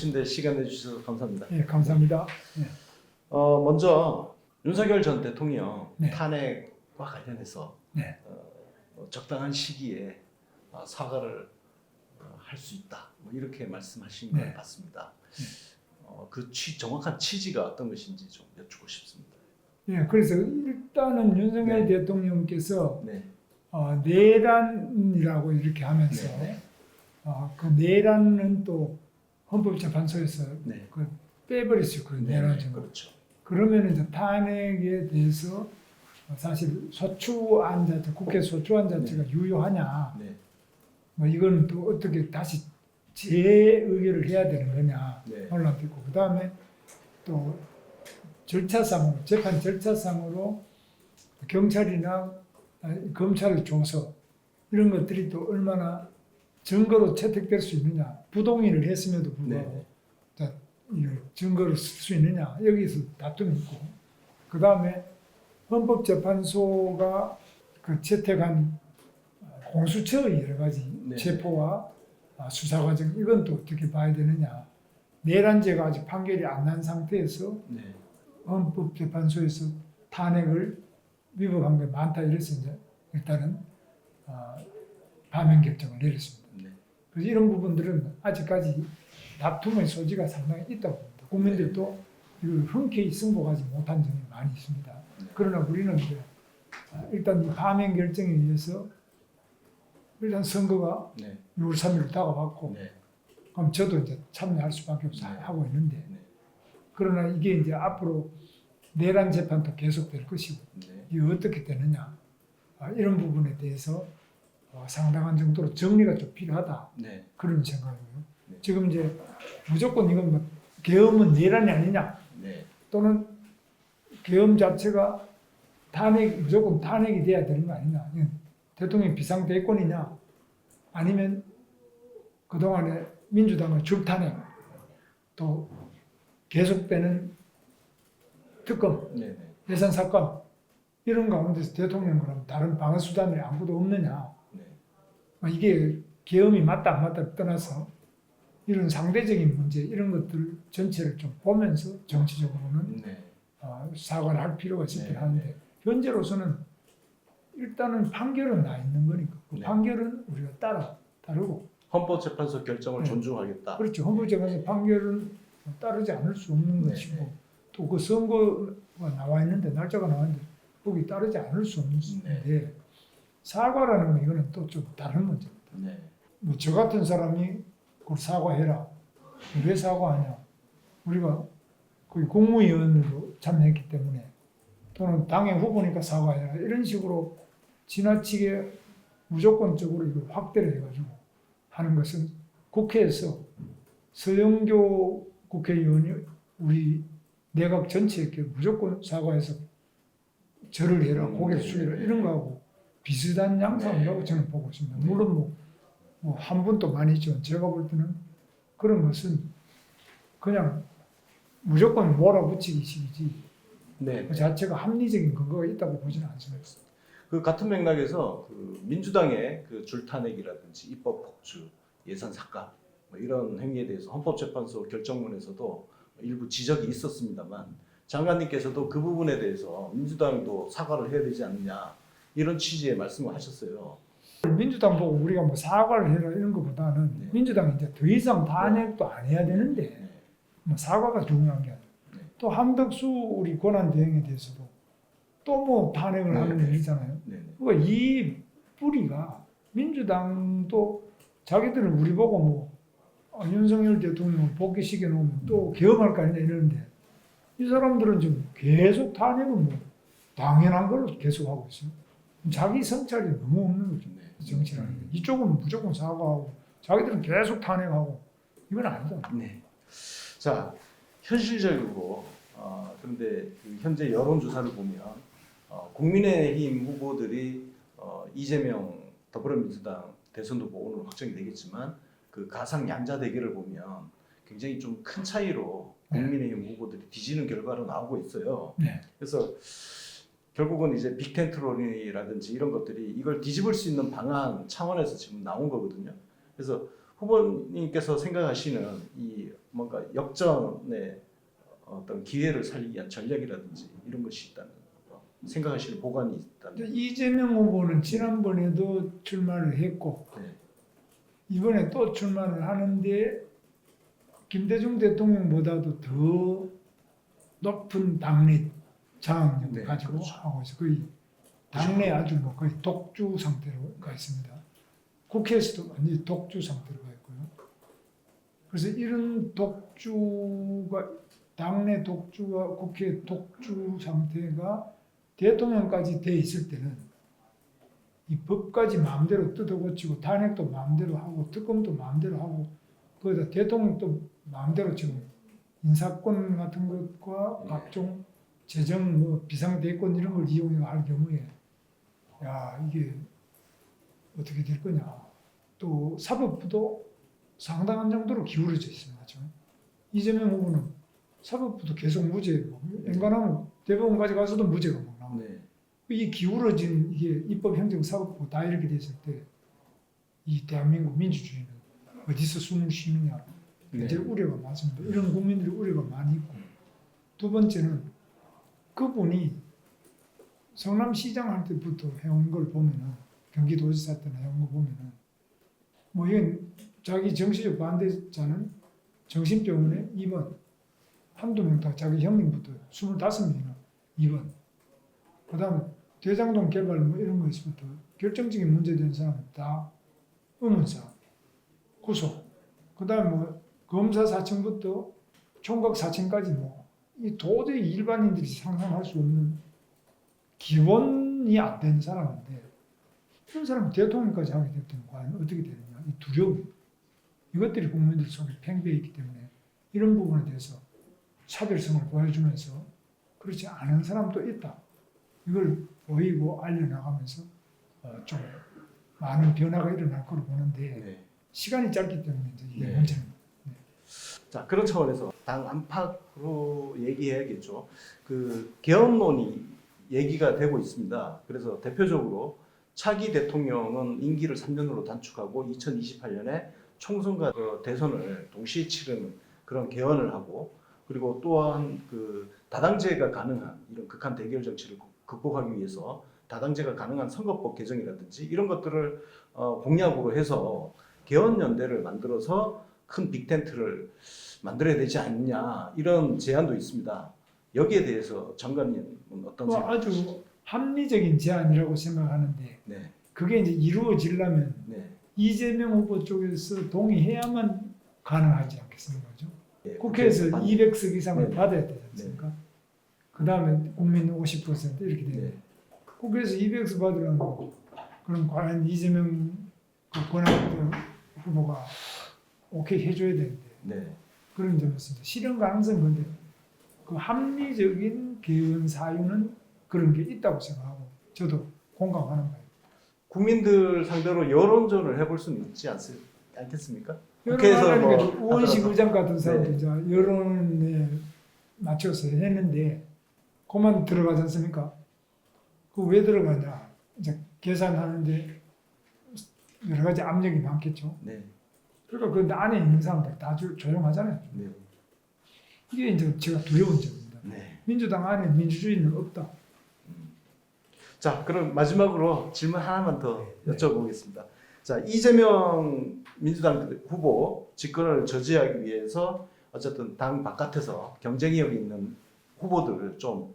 바쁘신데 시간 내주셔서 감사합니다. 예, 감사합니다. 예. 먼저 윤석열 전 대통령 네. 탄핵과 관련해서 네. 적당한 시기에 사과를 할 수 있다. 뭐 이렇게 말씀하신 네. 걸 봤습니다. 그 정확한 취지가 어떤 것인지 좀 여쭙고 싶습니다. 예, 그래서 일단은 윤석열 네. 대통령께서 네. 내란이라고 이렇게 하면서 네. 그 내란은 또 헌법재판소에서 네. 그 빼버렸어요. 그 네. 내란 정보. 그렇죠. 그러면 이제 탄핵에 대해서 사실 소추안 자체, 국회 소추안 자체가 유효하냐, 네. 뭐 이건 또 어떻게 다시 재의결을 해야 되는 거냐 네. 논란도 있고, 그 다음에 또 절차상으로, 재판 절차상으로 경찰이나 검찰을 줘서 이런 것들이 또 얼마나 증거로 채택될 수 있느냐, 부동의를 했음에도 불구하고 자, 이걸 증거를 쓸 수 있느냐, 여기서 다툼이 있고, 그 다음에 헌법재판소가 그 채택한 공수처의 여러 가지 네. 체포와 수사 과정, 이건 또 어떻게 봐야 되느냐. 내란죄가 아직 판결이 안 난 상태에서 네. 헌법재판소에서 탄핵을 위법한 게 많다 이래서 이제 일단은 파면 결정을 내렸습니다. 네. 그래서 이런 부분들은 아직까지 다툼의 소지가 상당히 있다고 봅니다. 국민들도 이걸 흔쾌히 승복하지 못한 점이 많이 있습니다. 그러나 우리는 이제 일단 이 파면 결정에 의해서 일단 선거가 네. 6월 3일 다가왔고, 네. 그럼 저도 이제 참여할 수밖에 없어 네. 하고 있는데, 네. 그러나 이게 이제 앞으로 내란 재판도 계속될 것이고, 네. 이게 어떻게 되느냐, 이런 부분에 대해서 상당한 정도로 정리가 좀 필요하다, 네. 그런 생각이고요. 네. 지금 지금 이제 무조건 이건 뭐 계엄은 내란이 아니냐, 네. 또는 계엄 자체가 무조건 탄핵이 돼야 되는 거 아니냐, 대통령 비상대권이냐, 아니면 그동안에 민주당의 줄탄핵, 또 계속되는 특검, 네. 네. 예산 사건, 이런 가운데서 대통령 그럼 다른 방어 수단이 아무도 없느냐, 네. 이게 계엄이 맞다 안 맞다를 떠나서 이런 상대적인 문제, 이런 것들 전체를 좀 보면서 정치적으로는 네. 사과를 할 필요가 있긴 네. 하는데, 현재로서는 일단은 판결은 나 있는 거니까 그 네. 판결은 우리가 따르고, 헌법재판소 결정을 네. 존중하겠다. 그렇죠. 헌법재판소 판결은 따르지 않을 수 없는 네. 것이고, 또 그 선거가 나와 있는데, 날짜가 나와 있는데 거기 따르지 않을 수 없는 것인데, 사과라는 건 이거는 또 좀 다른 문제입니다. 네. 뭐 저 같은 사람이 그걸 사과해라, 왜 사과하냐, 우리가 거기 국무위원으로 참여했기 때문에, 또는 당의 후보니까 사과해라, 이런 식으로 지나치게 무조건적으로 이걸 확대를 해가지고 하는 것은, 국회에서 서영교 국회의원이 우리 내각 전체에게 무조건 사과해서 절을 해라, 고개를 숙여라, 이런 거하고 비슷한 양상이라고 저는 보고 있습니다. 물론 뭐 한 분도 많이 있지만, 제가 볼 때는 그런 것은 그냥 무조건 몰아붙이기식이지 네. 그 자체가 합리적인 근거가 있다고 보지는 않습니다. 그 같은 맥락에서 그 민주당의 그 줄탄핵이라든지 입법 폭주, 예산 삭감 뭐 이런 행위에 대해서 헌법재판소 결정문에서도 일부 지적이 있었습니다만, 장관님께서도 그 부분에 대해서 민주당도 사과를 해야 되지 않느냐, 이런 취지의 말씀을 하셨어요. 민주당 보고 우리가 뭐 사과를 해라 이런 것보다는, 네. 민주당이 이제 더 이상 탄핵도 안 해야 되는데 네. 뭐 사과가 중요한 게 아니라, 네. 또 한덕수 우리 권한대행에 대해서도 또 뭐 탄핵을 네. 하는 일이잖아요. 네. 그러니까 이 뿌리가, 민주당도 자기들은 우리 보고 뭐 윤석열 대통령을 복귀시켜 놓으면 또 계엄할 거 아니냐 이러는데, 이 사람들은 지금 계속 탄핵은 뭐 당연한 걸로 계속 하고 있어요. 자기 성찰이 너무 없는 거죠. 네. 정치라는 게. 이쪽은 무조건 사과하고 자기들은 계속 탄핵하고, 이건 아니다. 네. 자, 현실적으로 그런데 그 현재 여론조사를 보면 국민의힘 후보들이 이재명 더불어민주당 대선 후보 오늘 확정이 되겠지만, 그 가상 양자 대결을 보면 굉장히 좀 큰 차이로 국민의힘 후보들이 뒤지는 결과로 나오고 있어요. 네. 그래서 결국은 이제 빅텐트론이라든지 이런 것들이 이걸 뒤집을 수 있는 방안 차원에서 지금 나온 거거든요. 그래서 후보님께서 생각하시는 이 뭔가 역전의 어떤 기회를 살리기 위한 전략이라든지 이런 것이 있다면 생각하시는 보관이 있다면. 이재명 후보는 지난번에도 출마를 했고 네. 이번에 또 출마를 하는데 김대중 대통령보다도 더 높은 당내 장악력을 네, 가지고 그렇죠. 하고 있어. 거의 당내 아주 뭐 거의 독주 상태로 가 있습니다. 국회에서도 완전히 독주 상태로 가 있고요. 그래서 이런 독주가 당내 독주와 국회 독주 상태가 대통령까지 돼 있을 때는 이 법까지 마음대로 뜯어고치고 탄핵도 마음대로 하고 특검도 마음대로 하고 거기다 대통령도 마음대로 지금 인사권 같은 것과 네. 각종 재정 뭐 비상대권 이런 걸 이용해 할 경우에 야 이게 어떻게 될 거냐. 또 사법부도 상당한 정도로 기울어져 있습니다. 지금 이재명 후보는 사법부도 계속 무죄고 엔간하면 대법원까지 가서도 무죄가 막 나오고 네. 이 기울어진 이게 입법, 행정, 사법부 다 이렇게 됐을 때 이 대한민국 민주주의는 어디서 숨을 쉬느냐 굉장히 우려가 많습니다. 이런 국민들이 우려가 많이 있고 두 번째는 그분이 성남시장 할 때부터 해온 걸 보면은 경기도지사 때나 해온 거 보면은 뭐 이건 자기 정치적 반대자는 정신병원에 입원 한두 명 다 자기 형님부터 25명이나 입원 그 다음에 대장동 개발 뭐 이런 거에서부터 결정적인 문제된 사람은 다 의문사 구속 그 다음에 뭐 검사 사층부터 총각 사층까지 뭐 이 도저히 일반인들이 상상할 수 없는 기본이 안 된 사람인데 이런 사람이 대통령까지 하게 됐다면 과연 어떻게 되느냐 이 두려움 이것들이 국민들 속에 팽배해 있기 때문에 이런 부분에 대해서 차별성을 보여주면서 그렇지 않은 사람도 있다 이걸 보이고 알려나가면서 좀 많은 변화가 일어날 거로 보는데 네. 시간이 짧기 때문에 이제 이게 네. 문제입니다. 자 그런 차원에서 당 안팎으로 얘기해야겠죠. 그 개헌론이 얘기가 되고 있습니다. 그래서 대표적으로 차기 대통령은 임기를 3년으로 단축하고 2028년에 총선과 대선을 동시에 치르는 그런 개헌을 하고 그리고 또한 그 다당제가 가능한 이런 극한 대결 정치를 극복하기 위해서 다당제가 가능한 선거법 개정이라든지 이런 것들을 공약으로 해서 개헌연대를 만들어서 큰 빅텐트를 만들어야 되지 않느냐 이런 제안도 있습니다. 여기에 대해서 장관님은 어떤 뭐 생각? 아주 합리적인 제안이라고 생각하는데 네, 그게 이제 이루어지려면 네. 이재명 후보 쪽에서 동의해야만 가능하지 않겠습니까? 그죠? 네, 국회에서 반- 200석 이상을 네. 받아야 되지 않습니까? 그 다음에 국민 50% 이렇게 되는 네, 국회에서 200석 받으려면 그럼 과연 이재명 그 권한대 후보가 오케이 해줘야 되는데 네. 그런 점에서 이제 실현 가능성은 근데 그 합리적인 개헌 사유는 그런 게 있다고 생각하고 저도 공감하는 바입니다. 국민들 상대로 여론전을 해볼 수는 있지 않겠습니까? 국회에서 여론하는 뭐 우원식 하더라도. 의장 같은 사람도 네. 이제 여론에 맞춰서 했는데 그만 들어가지 않습니까? 그 왜 들어가냐? 이제 계산하는데 여러 가지 압력이 많겠죠. 네, 그러니까 그 안에 있는 사람들 다 조용하잖아요. 네, 이게 이제 제가 두려운 점입니다. 네. 민주당 안에 민주주의는 없다. 자, 그럼 마지막으로 질문 하나만 더 네. 여쭤보겠습니다. 자, 이재명 민주당 후보 집권을 저지하기 위해서 어쨌든 당 바깥에서 경쟁력 있는 후보들을 좀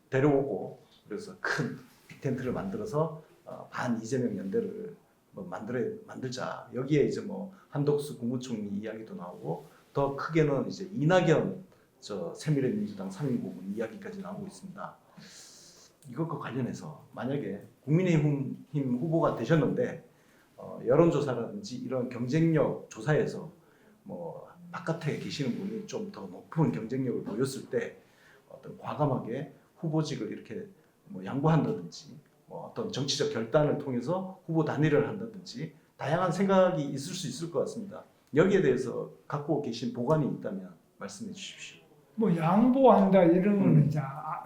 데려오고 그래서 큰 빅텐트를 만들어서 반 이재명 연대를 뭐 만들자. 여기에 이제 뭐 한덕수 국무총리 이야기도 나오고 더 크게는 이제 이낙연 새미래민주당 상임고문 이야기까지 나오고 있습니다. 이것과 관련해서 만약에 국민의힘 후보가 되셨는데 여론조사라든지 이런 경쟁력 조사에서 뭐 바깥에 계시는 분이 좀 더 높은 경쟁력을 보였을 때 어떤 과감하게 후보직을 이렇게 뭐 양보한다든지 뭐 어떤 정치적 결단을 통해서 후보 단일을 한다든지 다양한 생각이 있을 수 있을 것 같습니다. 여기에 대해서 갖고 계신 보관이 있다면 말씀해 주십시오. 뭐 양보한다 이런 거는 이제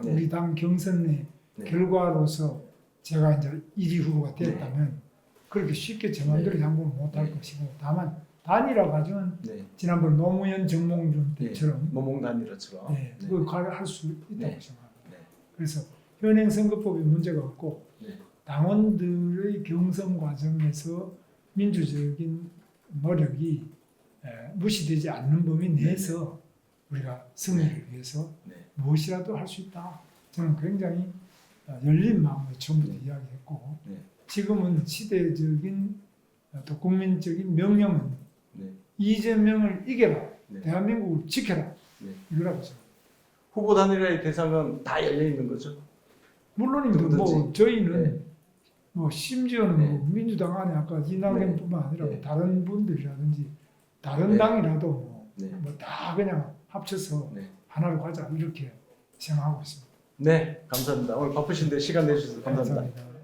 네. 우리 당 경선의 네. 결과로서 제가 이제 1위 후보가 됐다면 그렇게 쉽게 제 마음대로 양보를 못할 네. 것이고 다만 단일화 과정은 네. 지난번 노무현 정몽준 때처럼 모몽 단일화처럼. 네, 네. 그걸 할 수 있다고 네. 생각합니다. 네. 그래서 현행 선거법에 문제가 없고 네. 당원들의 경선 과정에서 민주적인 노력이 무시되지 않는 범위 내에서 우리가 승리를 위해서 네. 무엇이라도 할 수 있다. 저는 굉장히 열린 마음으로 처음부터 이야기했고 네. 지금은 시대적인 또 국민적인 명령은 네. 이재명을 이겨라. 네. 대한민국을 지켜라. 네. 이거라고 생각합니다. 후보 단일화의 대상은 다 열려 있는 거죠. 물론입니다. 뭐 누구든지. 저희는 네. 뭐 심지어는 네. 뭐 민주당 안에 아까 이낙연뿐만 아니라 네. 다른 분들이라든지 다른 네. 당이라도 네. 뭐 다 그냥 합쳐서 네. 하나로 가자 이렇게 생각하고 있습니다. 네, 감사합니다. 오늘 바쁘신데 시간 내주셔서 감사합니다. 감사합니다.